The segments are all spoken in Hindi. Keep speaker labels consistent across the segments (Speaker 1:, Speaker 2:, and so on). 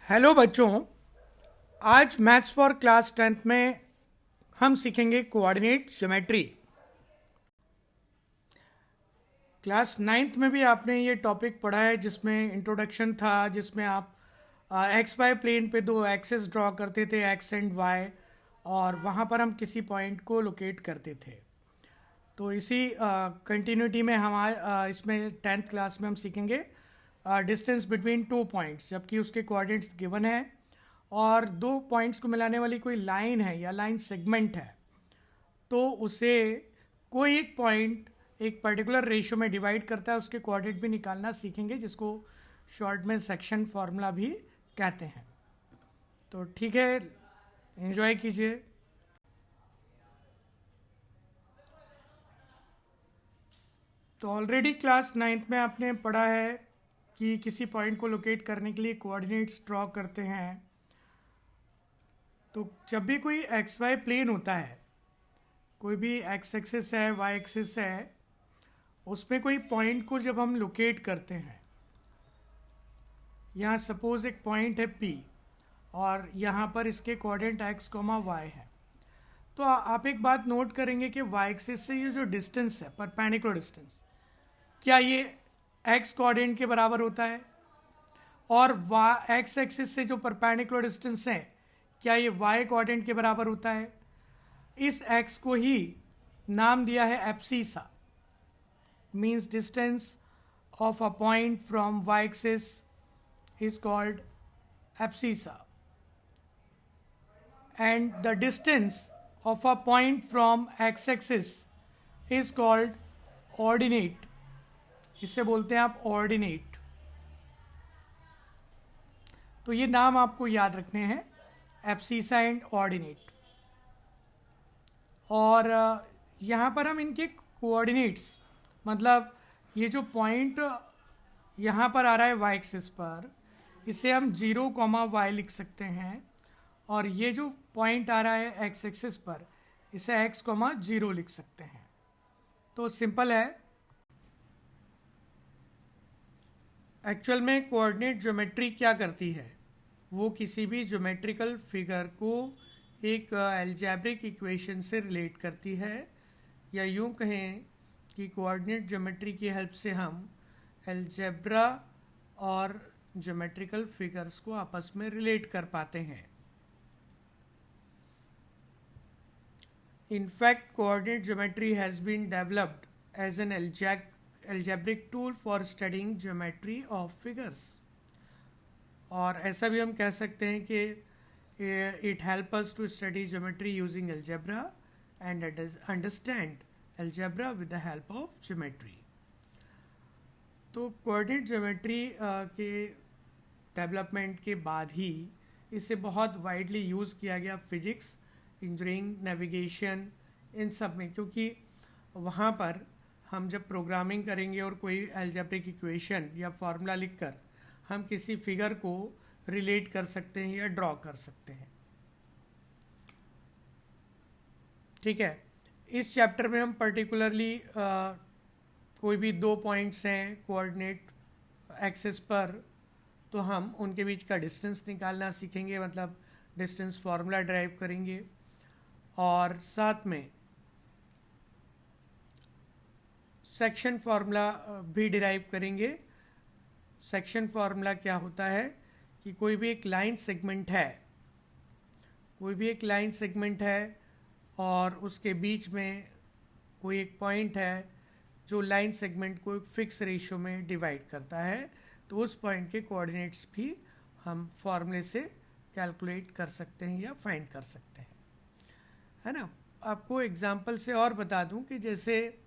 Speaker 1: हेलो बच्चों। आज मैथ्स फॉर क्लास 10th में हम सीखेंगे कोऑर्डिनेट ज्योमेट्री। क्लास 9th में भी आपने ये टॉपिक पढ़ा है जिसमें इंट्रोडक्शन था, जिसमें आप एक्स वाई प्लेन पे दो एक्सेस ड्रॉ करते थे, एक्स एंड वाई, और वहाँ पर हम किसी पॉइंट को लोकेट करते थे। तो इसी कंटिन्यूटी में इसमें 10th क्लास में हम सीखेंगे डिस्टेंस बिटवीन टू पॉइंट्स, जबकि उसके कोऑर्डिनेट्स गिवन है और दो पॉइंट्स को मिलाने वाली कोई लाइन है या लाइन सेगमेंट है, तो उसे कोई एक पॉइंट एक पर्टिकुलर रेशियो में डिवाइड करता है, उसके कोऑर्डिनेट भी निकालना सीखेंगे, जिसको शॉर्ट में सेक्शन फार्मूला भी कहते हैं। तो ठीक है, एंजॉय कीजिए। तो ऑलरेडी क्लास 9th में आपने पढ़ा है कि किसी पॉइंट को लोकेट करने के लिए कोऑर्डिनेट्स ड्रॉ करते हैं। तो जब भी कोई एक्स वाई प्लेन होता है, कोई भी एक्स एक्सिस है, वाई एक्सिस है, उसमें कोई पॉइंट को जब हम लोकेट करते हैं, यहाँ सपोज एक पॉइंट है P और यहाँ पर इसके कोऑर्डिनेट एक्स कॉमा वाई है, तो आप एक बात नोट करेंगे कि वाई एक्सिस से ये जो डिस्टेंस है, परपेंडिकुलर डिस्टेंस, क्या ये एक्स कोऑर्डिनेट के बराबर होता है, और एक्स एक्सिस से जो परपेंडिकुलर डिस्टेंस है, क्या ये वाई कोऑर्डिनेट के बराबर होता है। इस एक्स को ही नाम दिया है abscissa, means distance of a point from y axis is called abscissa, and the distance of a point from x-axis is called ordinate. इसे बोलते हैं आप ऑर्डिनेट। तो ये नाम आपको याद रखने हैं, एब्सिसा एंड ऑर्डिनेट। और यहाँ पर हम इनके कोऑर्डिनेट्स, मतलब ये जो पॉइंट यहाँ पर आ रहा है वाई एक्सिस पर, इसे हम 0, y लिख सकते हैं, और ये जो पॉइंट आ रहा है एक्स एक्सिस पर, इसे x, 0 लिख सकते हैं। तो सिंपल है। एक्चुअल में कोऑर्डिनेट ज्योमेट्री क्या करती है, वो किसी भी ज्योमेट्रिकल फिगर को एक एल्जेब्रिक इक्वेशन से रिलेट करती है, या यूँ कहें कि कोऑर्डिनेट ज्योमेट्री की हेल्प से हम एल्जेब्रा और ज्योमेट्रिकल फिगर्स को आपस में रिलेट कर पाते हैं। In fact, coordinate geometry has been developed as an algebraic tool for studying geometry of figures. और ऐसा भी हम कह सकते हैं कि it helps us to study geometry using algebra and understand algebra with the help of geometry. तो कोऑर्डिनेट ज्योमेट्री के डेवलपमेंट के बाद ही इसे बहुत वाइडली यूज़ किया गया फिजिक्स, इंजीनियरिंग, नेविगेशन, इन सब में, क्योंकि वहाँ पर हम जब प्रोग्रामिंग करेंगे और कोई एल्जेब्रिक इक्वेशन या फार्मूला लिखकर हम किसी फिगर को रिलेट कर सकते हैं या ड्रॉ कर सकते हैं। ठीक है, इस चैप्टर में हम पर्टिकुलरली कोई भी दो पॉइंट्स हैं कोऑर्डिनेट एक्सिस पर, तो हम उनके बीच का डिस्टेंस निकालना सीखेंगे, मतलब डिस्टेंस फार्मूला ड्राइव करेंगे, और साथ में सेक्शन फार्मूला भी डिराइव करेंगे। सेक्शन फार्मूला क्या होता है कि कोई भी एक लाइन सेगमेंट है, और उसके बीच में कोई एक पॉइंट है जो लाइन सेगमेंट को एक फिक्स रेशियो में डिवाइड करता है, तो उस पॉइंट के कोऑर्डिनेट्स भी हम फार्मूले से कैलकुलेट कर सकते हैं या फाइंड कर सकते हैं, है ना। आपको एग्जांपल से और बता दूं कि जैसे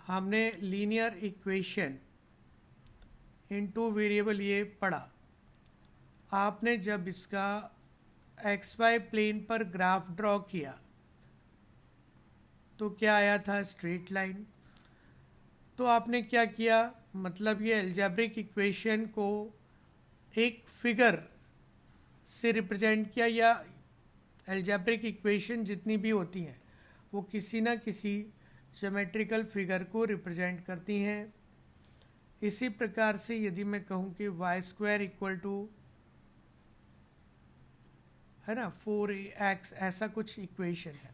Speaker 1: हमने linear equation in two variable ये पढ़ा, आपने जब इसका एक्स वाई प्लेन पर ग्राफ ड्रॉ किया तो क्या आया था, स्ट्रेट लाइन। तो आपने क्या किया, मतलब ये एल्जेब्रिक इक्वेशन को एक फिगर से रिप्रेजेंट किया, या एल्जेब्रिक इक्वेशन जितनी भी होती हैं वो किसी ना किसी ज्योमेट्रिकल फिगर को रिप्रेजेंट करती हैं। इसी प्रकार से यदि मैं कहूँ कि y² = है ना, 4ax ऐसा कुछ इक्वेशन है।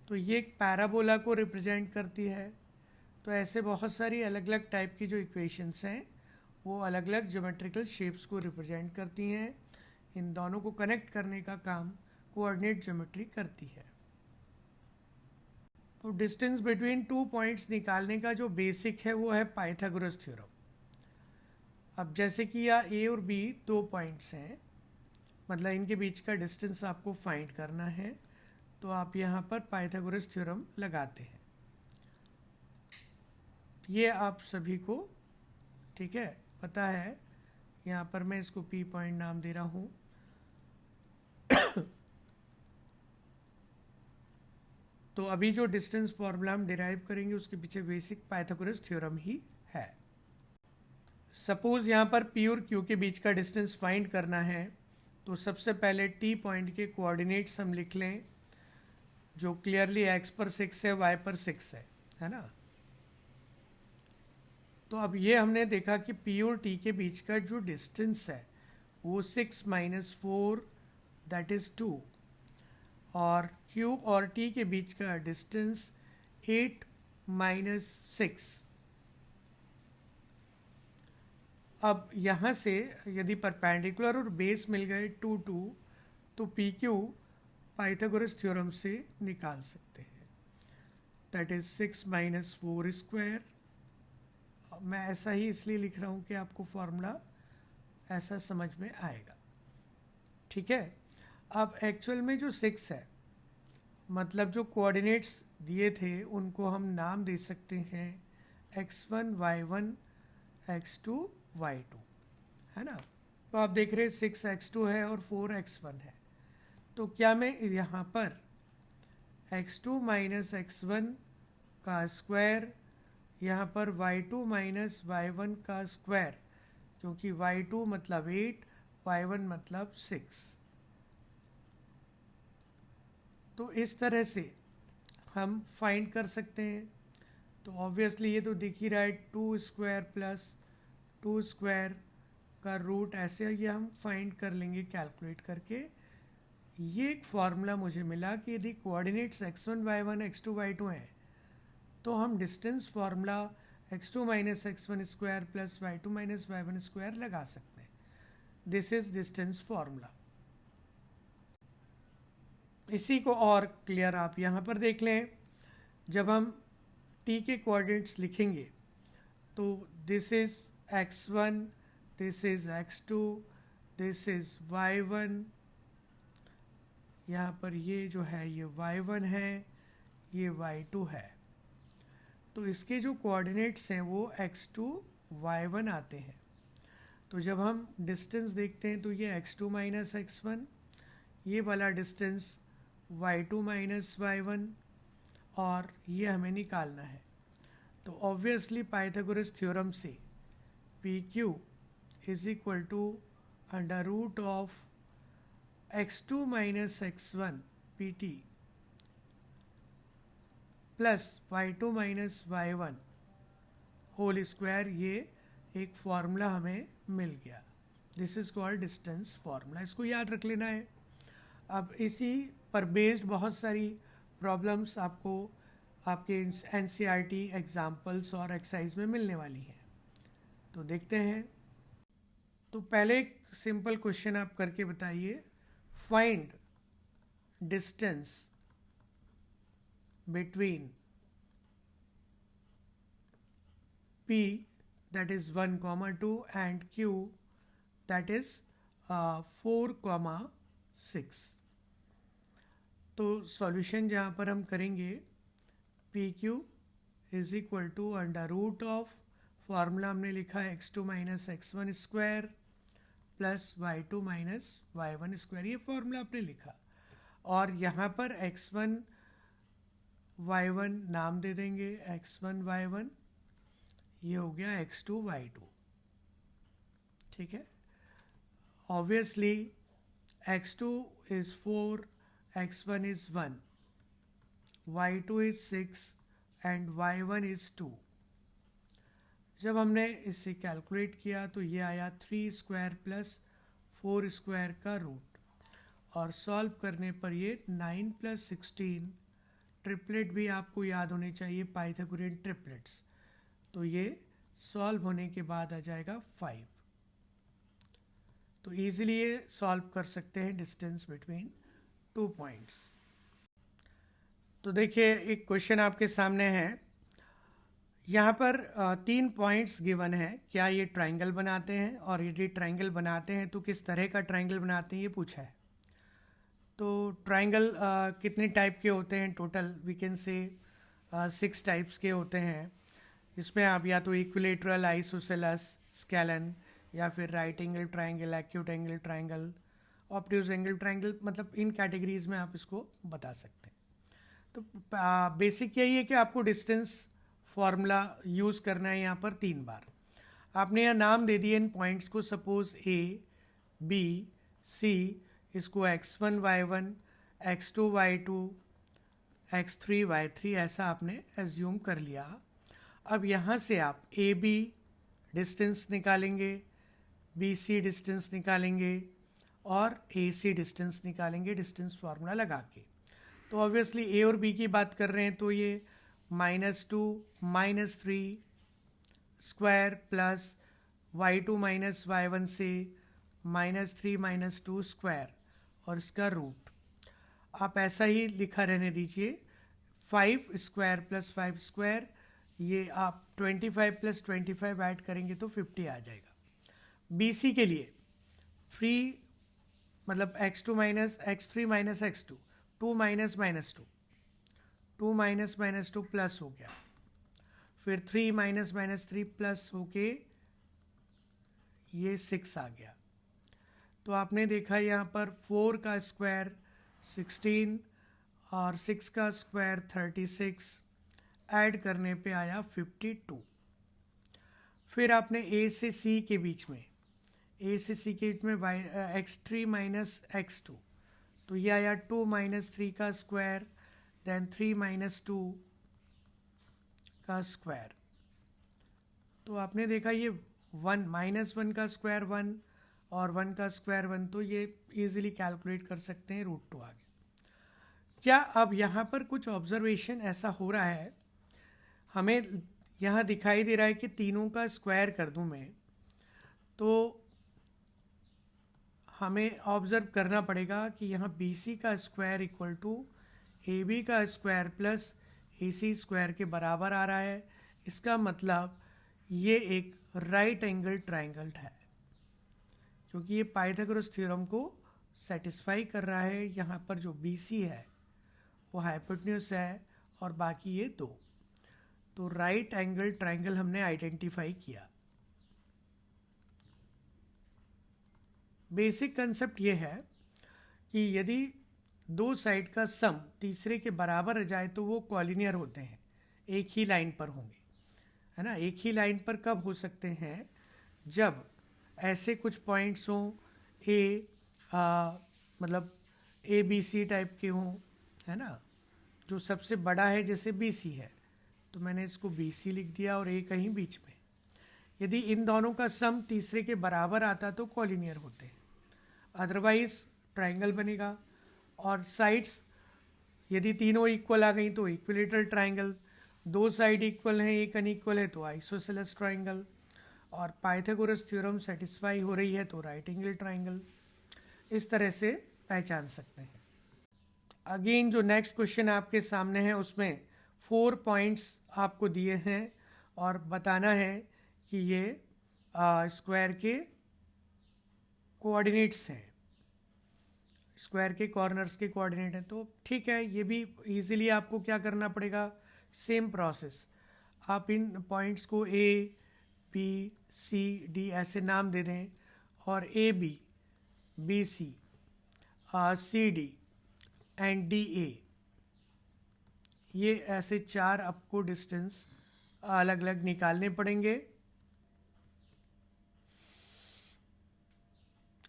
Speaker 1: तो ये एक पैराबोला को रिप्रेजेंट करती है। तो ऐसे बहुत सारी अलग अलग टाइप की जो इक्वेशंस हैं वो अलग अलग ज्योमेट्रिकल शेप्स को रिप्रेजेंट करती हैं। इन दोनों को कनेक्ट करने का काम कोऑर्डिनेट ज्योमेट्री करती है। तो डिस्टेंस बिटवीन टू पॉइंट्स निकालने का जो बेसिक है वो है पाइथागोरस थ्योरम। अब जैसे कि यहाँ ए और बी दो पॉइंट्स हैं, मतलब इनके बीच का डिस्टेंस आपको फाइंड करना है, तो आप यहाँ पर पाइथागोरस थ्योरम लगाते हैं। ये आप सभी को ठीक है पता है। यहाँ पर मैं इसको पी पॉइंट नाम दे रहा हूँ। तो अभी जो डिस्टेंस फॉर्मूला हम डिराइव करेंगे उसके पीछे बेसिक पाइथागोरस थ्योरम ही है। सपोज यहाँ पर पी और क्यू के बीच का डिस्टेंस फाइंड करना है, तो सबसे पहले टी पॉइंट के कोऑर्डिनेट्स हम लिख लें, जो क्लियरली एक्स पर 6 है, वाई पर 6 है ना। तो अब ये हमने देखा कि पी और टी के बीच का जो डिस्टेंस है वो 6 माइनस 4 दैट इज 2, और क्यू और टी के बीच का डिस्टेंस 8 माइनस 6। अब यहाँ से यदि परपेंडिकुलर और बेस मिल गए 2 2, तो पी क्यू पाइथागोरस थ्योरम से निकाल सकते हैं। That is 6 minus 4 square. मैं ऐसा ही इसलिए लिख रहा हूँ कि आपको फॉर्मूला ऐसा समझ में आएगा। ठीक है। अब एक्चुअल में जो 6 है, मतलब जो कोऑर्डिनेट्स दिए थे उनको हम नाम दे सकते हैं x1 y1 x2 y2, है ना। तो आप देख रहे हैं 6x2 है और 4x1 है। तो क्या मैं यहाँ पर x2 माइनस x1 का स्क्वायर, यहाँ पर y2 माइनस y1 का स्क्वायर, क्योंकि y2 मतलब 8, y1 मतलब 6, तो इस तरह से हम फाइंड कर सकते हैं। तो ऑब्वियसली ये तो दिख ही रहा है, 2 स्क्वायर प्लस 2 स्क्वायर का रूट, ऐसे ये हम फाइंड कर लेंगे कैलकुलेट करके। ये एक फॉर्मूला मुझे मिला कि यदि coordinates x1 y1 x2 y2 हैं, तो हम distance formula x2 minus x1 square plus y2 minus y1 square लगा सकते हैं। This is distance formula. इसी को और क्लियर आप यहाँ पर देख लें। जब हम t के कोऑर्डिनेट्स लिखेंगे तो this is x1, this is x2, this is y1, यहाँ पर ये जो है ये y1 है, ये y2 है। तो इसके जो कोऑर्डिनेट्स हैं वो x2 y1 आते हैं। तो जब हम डिस्टेंस देखते हैं तो ये x2 माइनस x1, ये वाला डिस्टेंस y2 माइनस y1, और ये हमें निकालना है। तो ऑब्वियसली पाइथागोरस थ्योरम से P Q is equal to under root of x2 minus x1 P T plus y2 minus y1 whole square, ये एक फॉर्मूला हमें मिल गया। This is called distance formula, इसको याद रख लेना है। अब इसी पर बेस्ड बहुत सारी प्रॉब्लम्स आपको आपके एनसीईआरटी एग्जाम्पल्स और एक्सरसाइज में मिलने वाली हैं। तो देखते हैं। तो पहले एक सिंपल क्वेश्चन आप करके बताइए, find distance between P that is 1, 2 and Q that is 4, 6। तो सॉल्यूशन जहाँ पर हम करेंगे P Q is equal to under root of, formula हमने लिखा है x2 minus x1 square plus y2 minus y1 square, ये फार्मूला आपने लिखा। और यहाँ पर x1 y1 नाम दे देंगे, x1 y1, ये हो गया x2 y2। ठीक है। Obviously x2 is 4, x1 is 1, y2 is 6 and y1 is 2। जब हमने इसे कैलकुलेट किया तो ये आया 3 स्क्वायर प्लस 4 स्क्वायर का रूट, और सॉल्व करने पर ये 9 + 16, ट्रिपलेट भी आपको याद होने चाहिए, पाइथागोरियन ट्रिपलेट्स। तो ये सॉल्व होने के बाद आ जाएगा 5। तो ईजिली ये सॉल्व कर सकते हैं डिस्टेंस बिटवीन 2 पॉइंट्स। तो देखिए एक क्वेश्चन आपके सामने है, यहाँ पर 3 पॉइंट्स गिवन है, क्या ये ट्राइंगल बनाते हैं, और यदि ट्राइंगल बनाते हैं तो किस तरह का ट्राइंगल बनाते हैं ये पूछा है। तो ट्राइंगल कितने टाइप के होते हैं, total we can say 6 types के होते हैं। इसमें आप या तो इक्विलेटरल, आइसोसेलस, स्केलन, या फिर right angle triangle, acute angle triangle, obtuse angle triangle, मतलब इन कैटेगरीज में आप इसको बता सकते हैं। तो बेसिक यही है कि आपको डिस्टेंस फॉर्मूला यूज़ करना है यहाँ पर 3 बार। आपने यहाँ नाम दे दिए इन पॉइंट्स को, सपोज ए, बी, सी, इसको x1 y1, x2 y2, x3 y3 ऐसा आपने एज्यूम कर लिया। अब यहाँ से आप ए बी डिस्टेंस निकालेंगे, बी सी डिस्टेंस निकालेंगे, और ए सी डिस्टेंस निकालेंगे डिस्टेंस फार्मूला लगा के। तो ऑब्वियसली ए और बी की बात कर रहे हैं, तो ये -2 -3 स्क्वायर प्लस y2 - y1 से -3 - 2 स्क्वायर और इसका रूट। आप ऐसा ही लिखा रहने दीजिए, 5 स्क्वायर प्लस 5 स्क्वायर, ये आप 25 + 25 ऐड करेंगे तो 50 आ जाएगा। BC के लिए 3 मतलब x2 - x3 - x2, 2 - -2, 2 - -2 प्लस हो गया, फिर 3 - -3 प्लस होके ये 6 आ गया। तो आपने देखा यहाँ पर 4 का स्क्वायर 16 और 6 का स्क्वायर 36, ऐड करने पे आया 52। फिर आपने ए से सी के बीच में, ए से सी के बीच में x3 - x2, तो ये आया 2 - 3 का स्क्वायर, देन 3 - 2 का स्क्वायर। तो आपने देखा ये 1 -1 का स्क्वायर 1 और 1 का स्क्वायर 1, तो ये इजीली कैलकुलेट कर सकते हैं, √2 आ गया। क्या अब यहाँ पर कुछ ऑब्जर्वेशन ऐसा हो रहा है, हमें यहाँ दिखाई दे रहा है कि तीनों का स्क्वायर कर दूं मैं, तो हमें ऑब्जर्व करना पड़ेगा कि यहाँ BC का स्क्वायर इक्वल टू AB का स्क्वायर प्लस AC स्क्वायर के बराबर आ रहा है। इसका मतलब ये एक राइट एंगल ट्राइंगल है, क्योंकि ये पाइथागोरस थ्योरम को सेटिस्फाई कर रहा है। यहाँ पर जो BC है वो हाइपोटेन्यूज है और बाकी ये 2, तो राइट एंगल ट्राइंगल हमने आइडेंटिफाई किया। बेसिक कंसेप्ट ये है कि यदि 2 साइड का सम तीसरे के बराबर जाए तो वो कॉलिनियर होते हैं, एक ही लाइन पर होंगे, है ना। एक ही लाइन पर कब हो सकते हैं, जब ऐसे कुछ पॉइंट्स हों, मतलब ABC टाइप के हों, है ना। जो सबसे बड़ा है जैसे BC है, तो मैंने इसको BC लिख दिया और A कहीं बीच में। यदि इन दोनों का सम तीसरे के बराबर आता तो कॉलिनियर होते हैं, अदरवाइज ट्राइंगल बनेगा। और साइड्स यदि तीनों इक्वल आ गई तो इक्विलेटरल ट्राइंगल, 2 साइड इक्वल हैं एक अनइक्वल है तो आइसोसेलेस ट्राइंगल, और पाइथागोरस थ्योरम सेटिस्फाई हो रही है तो राइट एंगल ट्राइंगल। इस तरह से पहचान सकते हैं। अगेन जो नेक्स्ट क्वेश्चन आपके सामने है उसमें 4 पॉइंट्स आपको दिए हैं और बताना है कि ये स्क्वायर के कोऑर्डिनेट्स हैं, स्क्वायर के कॉर्नर्स के कोऑर्डिनेट हैं। तो ठीक है, ये भी इजीली आपको क्या करना पड़ेगा, सेम प्रोसेस, आप इन पॉइंट्स को A, B, C, D ऐसे नाम दे दें, और AB, BC, CD and DA, ये ऐसे 4 आपको डिस्टेंस अलग अलग निकालने पड़ेंगे।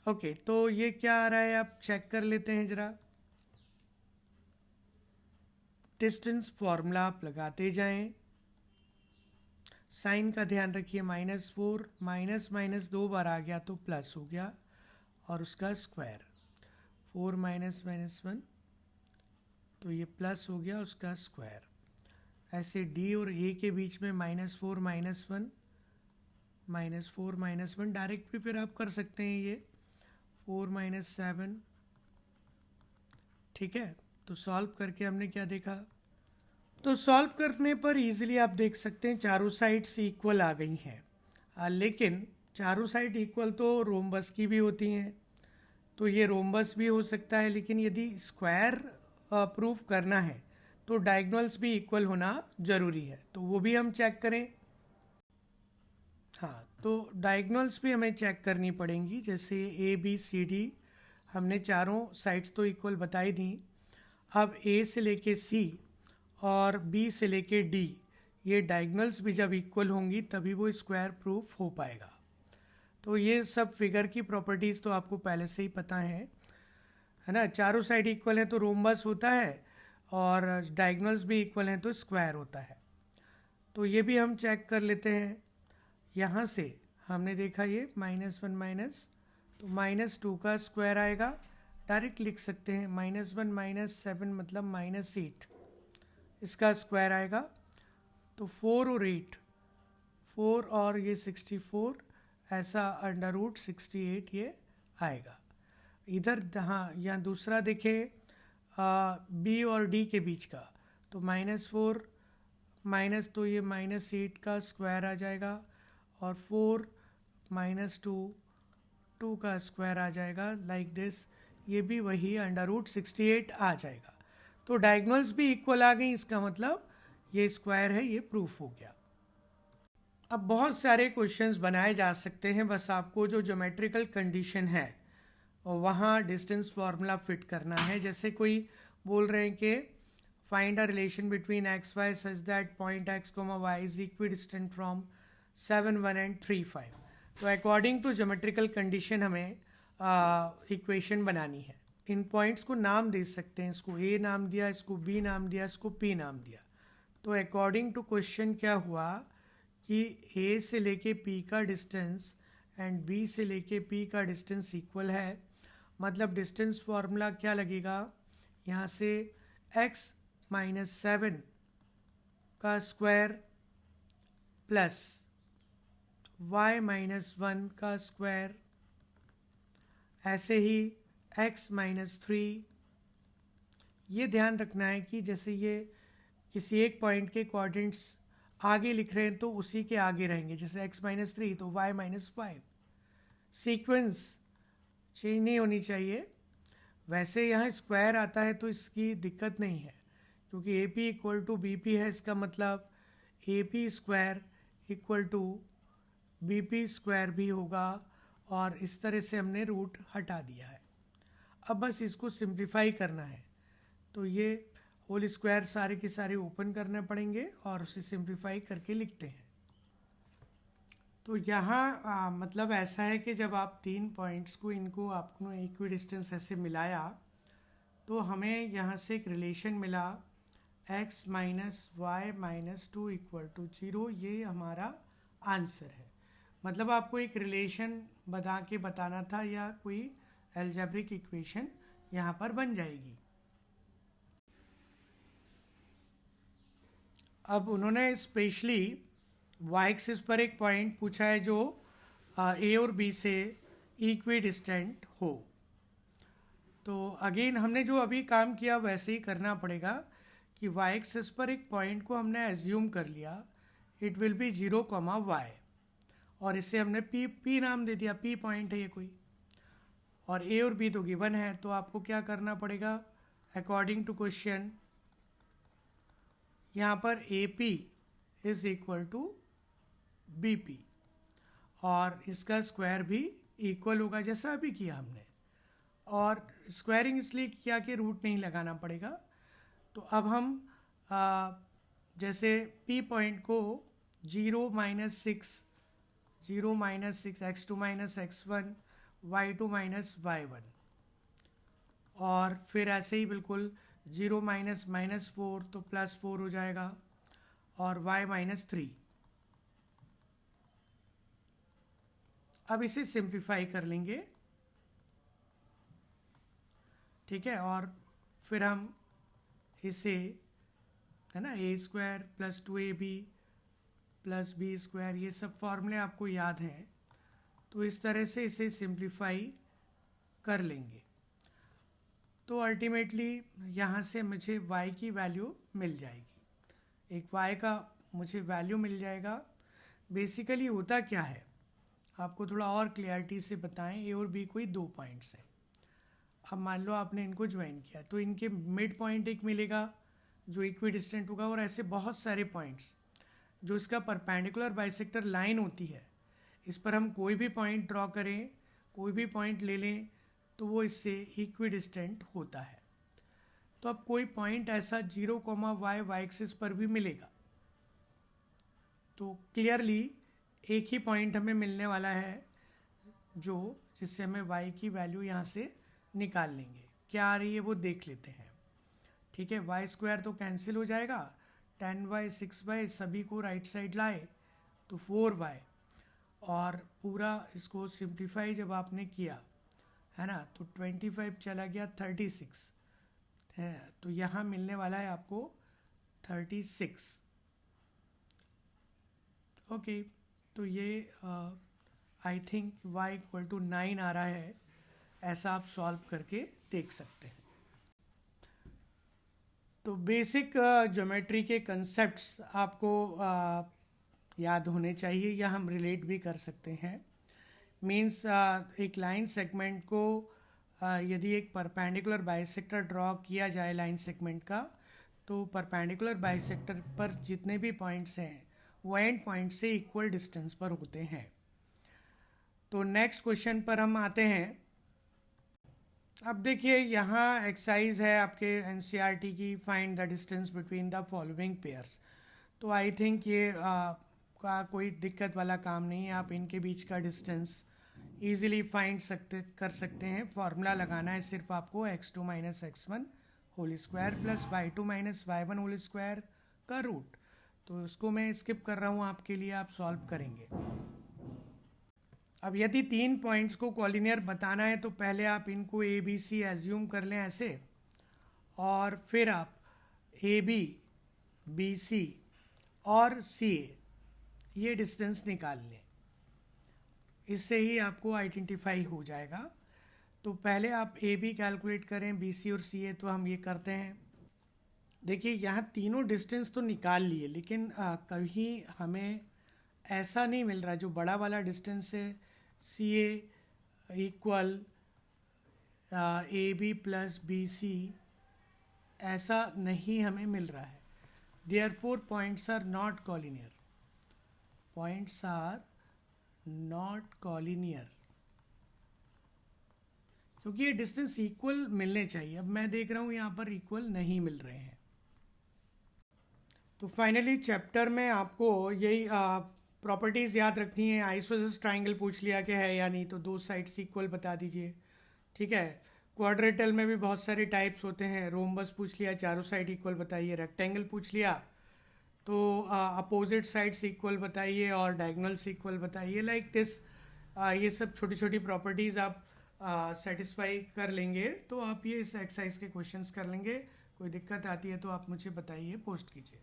Speaker 1: ओके, तो ये क्या आ रहा है आप चेक कर लेते हैं जरा। डिस्टेंस फॉर्मूला आप लगाते जाएं, साइन का ध्यान रखिए, -4 माइनस 2 बार आ गया तो प्लस हो गया और उसका स्क्वायर, 4 माइनस माइनस 1, तो ये प्लस हो गया उसका स्क्वायर। ऐसे डी और ए के बीच में -4 माइनस वन डायरेक्ट भी फिर आप कर सकते हैं ये 4 माइनस 7। ठीक है, तो सॉल्व करके हमने क्या देखा, तो सॉल्व करने पर इजीली आप देख सकते हैं चारों साइड्स इक्वल आ गई हैं। लेकिन चारों साइड इक्वल तो रोम्बस की भी होती हैं, तो ये रोम्बस भी हो सकता है, लेकिन यदि स्क्वायर प्रूफ करना है तो डायगोनल्स भी इक्वल होना ज़रूरी है, तो वो भी हम चेक करें। हाँ, तो डायगोनल्स भी हमें चेक करनी पड़ेंगी। जैसे ए बी सी डी हमने चारों साइड्स तो इक्वल बताई दी, अब ए से लेके सी और बी से लेके डी ये डायगोनल्स भी जब इक्वल होंगी तभी वो स्क्वायर प्रूफ हो पाएगा। तो ये सब फिगर की प्रॉपर्टीज़ तो आपको पहले से ही पता है ना। चारों साइड इक्वल हैं तो रोम्बस होता है, और डायगोनल्स भी इक्वल हैं तो स्क्वायर होता है। तो ये भी हम चेक कर लेते हैं। यहाँ से हमने देखा ये -1 माइनस, तो -2 का स्क्वायर आएगा, डायरेक्ट लिख सकते हैं -1 -7 मतलब -8, इसका स्क्वायर आएगा। तो 4 और 8, 4 और ये 64, ऐसा √68 ये आएगा। इधर हाँ, यहाँ दूसरा देखें बी और डी के बीच का, तो -4 माइनस, तो ये -8 का स्क्वायर आ जाएगा, और 4 -2 2 का स्क्वायर आ जाएगा, लाइक दिस। ये भी वही √68 आ जाएगा। तो डायगोनल्स भी इक्वल आ गई, इसका मतलब ये स्क्वायर है, ये प्रूफ हो गया। अब बहुत सारे क्वेश्चंस बनाए जा सकते हैं, बस आपको जो ज्योमेट्रिकल कंडीशन है और वहाँ डिस्टेंस फार्मूला फिट करना है। जैसे कोई बोल रहे हैं कि find a relation between x y such that point x comma y is equidistant from 7 1 and 3 5। तो अकॉर्डिंग टू ज्योमेट्रिकल कंडीशन हमें इक्वेशन बनानी है। इन पॉइंट्स को नाम दे सकते हैं, इसको ए नाम दिया, इसको बी नाम दिया, इसको पी नाम दिया। तो अकॉर्डिंग टू क्वेश्चन क्या हुआ कि ए से लेके पी का डिस्टेंस एंड बी से लेके पी का डिस्टेंस इक्वल है, मतलब डिस्टेंस फार्मूला क्या लगेगा, यहाँ से x -7 का स्क्वायर प्लस y -1 का स्क्वायर, ऐसे ही x -3। ये ध्यान रखना है कि जैसे ये किसी एक पॉइंट के कोऑर्डिनेट्स आगे लिख रहे हैं तो उसी के आगे रहेंगे, जैसे x -3 तो y -5। सीक्वेंस चेंज नहीं होनी चाहिए। वैसे यहाँ स्क्वायर आता है तो इसकी दिक्कत नहीं है, क्योंकि A P equal to B P है, इसका मतलब A P square equal to B P square भी होगा, और इस तरह से हमने रूट हटा दिया है। अब बस इसको सिंप्लीफाई करना है, तो ये होल स्क्वायर सारे के सारे ओपन करने पड़ेंगे और उसे सिंप्लीफाई करके लिखते हैं। तो यहाँ मतलब ऐसा है कि जब आप तीन पॉइंट्स को इनको आपने इक्वी डिस्टेंस ऐसे मिलाया तो हमें यहाँ से एक रिलेशन मिला x -y -2 = 0। ये हमारा आंसर है। मतलब आपको एक रिलेशन बना के बताना था, या कोई एल्जेब्रिक इक्वेशन यहाँ पर बन जाएगी। अब उन्होंने स्पेशली y एक्सिस पर एक पॉइंट पूछा है जो a और b से इक्वी डिस्टेंट हो। तो अगेन हमने जो अभी काम किया वैसे ही करना पड़ेगा कि y एक्सिस पर एक पॉइंट को हमने एज्यूम कर लिया, इट विल बी 0, y, और इसे हमने p नाम दे दिया, p पॉइंट है ये कोई, और a और b तो गिवन है। तो आपको क्या करना पड़ेगा अकॉर्डिंग टू क्वेश्चन, यहाँ पर AP is equal to BP, और इसका स्क्वायर भी इक्वल होगा जैसा अभी किया हमने, और स्क्वायरिंग इसलिए किया कि रूट नहीं लगाना पड़ेगा। तो अब हम जैसे P पॉइंट को 0 -6 x2 -x1 y2 -y1, और फिर ऐसे ही बिल्कुल 0 -4 तो +4 हो जाएगा, और y -3। अब इसे सिंप्लीफाई कर लेंगे, ठीक है, और फिर हम इसे, है ना, A square plus 2ab plus B square, ये सब फॉर्मूले आपको याद हैं, तो इस तरह से इसे सिंप्लीफाई कर लेंगे। तो अल्टीमेटली यहाँ से मुझे y की वैल्यू मिल जाएगी, एक y का मुझे वैल्यू मिल जाएगा। बेसिकली होता क्या है, आपको थोड़ा और क्लियरिटी से बताएं। ए और बी कोई 2 पॉइंट्स हैं। अब मान लो आपने इनको ज्वाइन किया तो इनके मिड पॉइंट एक मिलेगा जो इक्वी डिस्टेंट होगा, और ऐसे बहुत सारे पॉइंट्स जो इसका परपेंडिकुलर बाइसेक्टर लाइन होती है, इस पर हम कोई भी पॉइंट ड्रॉ करें, कोई भी पॉइंट ले लें, तो वो इससे इक्वी डिस्टेंट होता है। तो अब कोई पॉइंट ऐसा 0, y एक्सिस पर भी मिलेगा, तो क्लियरली एक ही पॉइंट हमें मिलने वाला है जो जिससे हमें y की वैल्यू यहाँ से निकाल लेंगे। क्या आ रही है वो देख लेते हैं। ठीक है, वाई स्क्वायर तो कैंसिल हो जाएगा, 10y 6y सभी को राइट साइड लाए तो 4y, और पूरा इसको सिंप्लीफाई जब आपने किया, है ना, तो 25 चला गया 36 है, तो यहाँ मिलने वाला है आपको 36। ओके, तो ये I think y equal to 9 आ रहा है, ऐसा आप सॉल्व करके देख सकते हैं। तो बेसिक ज्योमेट्री के कंसेप्ट्स आपको याद होने चाहिए, या हम रिलेट भी कर सकते हैं। मीन्स एक लाइन सेगमेंट को यदि एक परपेंडिकुलर बाइसेक्टर ड्रॉ किया जाए लाइन सेगमेंट का, तो परपेंडिकुलर बाइसेक्टर पर जितने भी पॉइंट्स हैं वो एंड पॉइंट से इक्वल डिस्टेंस पर होते हैं। तो नेक्स्ट क्वेश्चन पर हम आते हैं। अब देखिए यहाँ एक्सरसाइज है आपके एनसीईआरटी की, find the distance between the following pairs. तो आई थिंक ये का कोई दिक्कत वाला काम नहीं है, आप इनके बीच का डिस्टेंस इजीली फाइंड कर सकते हैं। फॉर्मूला लगाना है सिर्फ आपको, x2 minus x1 whole square plus y2 minus y1 whole square का रूट। तो उसको मैं स्किप कर रहा हूँ आपके लिए, आप सॉल्व करेंगे। अब यदि 3 पॉइंट्स को कॉलिनियर बताना है तो पहले आप इनको ए बी सी एज्यूम कर लें ऐसे, और फिर आप ए बी, बी सी और सी ए ये डिस्टेंस निकाल लें, इससे ही आपको आइडेंटिफाई हो जाएगा। तो पहले आप ए बी कैलकुलेट करें, बी सी और सी ए, तो हम ये करते हैं। देखिए यहाँ तीनों डिस्टेंस तो निकाल लिए, लेकिन कभी हमें ऐसा नहीं मिल रहा जो बड़ा वाला डिस्टेंस है C A equal A B plus B C, ऐसा नहीं हमें मिल रहा है। Therefore points are not collinear, points are not collinear, क्योंकि ये डिस्टेंस इक्वल मिलने चाहिए। अब मैं देख रहा हूँ यहाँ पर इक्वल नहीं मिल रहे हैं। तो फाइनली चैप्टर में आपको यही प्रॉपर्टीज़ याद रखनी है। आइसोसेलेस ट्राइंगल पूछ लिया कि है या नहीं, तो 2 साइड्स इक्वल बता दीजिए। ठीक है, क्वाड्रेटल में भी बहुत सारे टाइप्स होते हैं। रोम्बस पूछ लिया, चारों साइड इक्वल बताइए। रेक्टेंगल पूछ लिया तो अपोजिट साइड्स इक्वल बताइए और डायगोनल्स इक्वल बताइए, लाइक दिस। ये सब छोटी छोटी प्रॉपर्टीज़ आप सेटिस्फाई कर लेंगे तो आप ये इस एक्सरसाइज के क्वेश्चंस कर लेंगे। कोई दिक्कत आती है तो आप मुझे बताइए, पोस्ट कीजिए।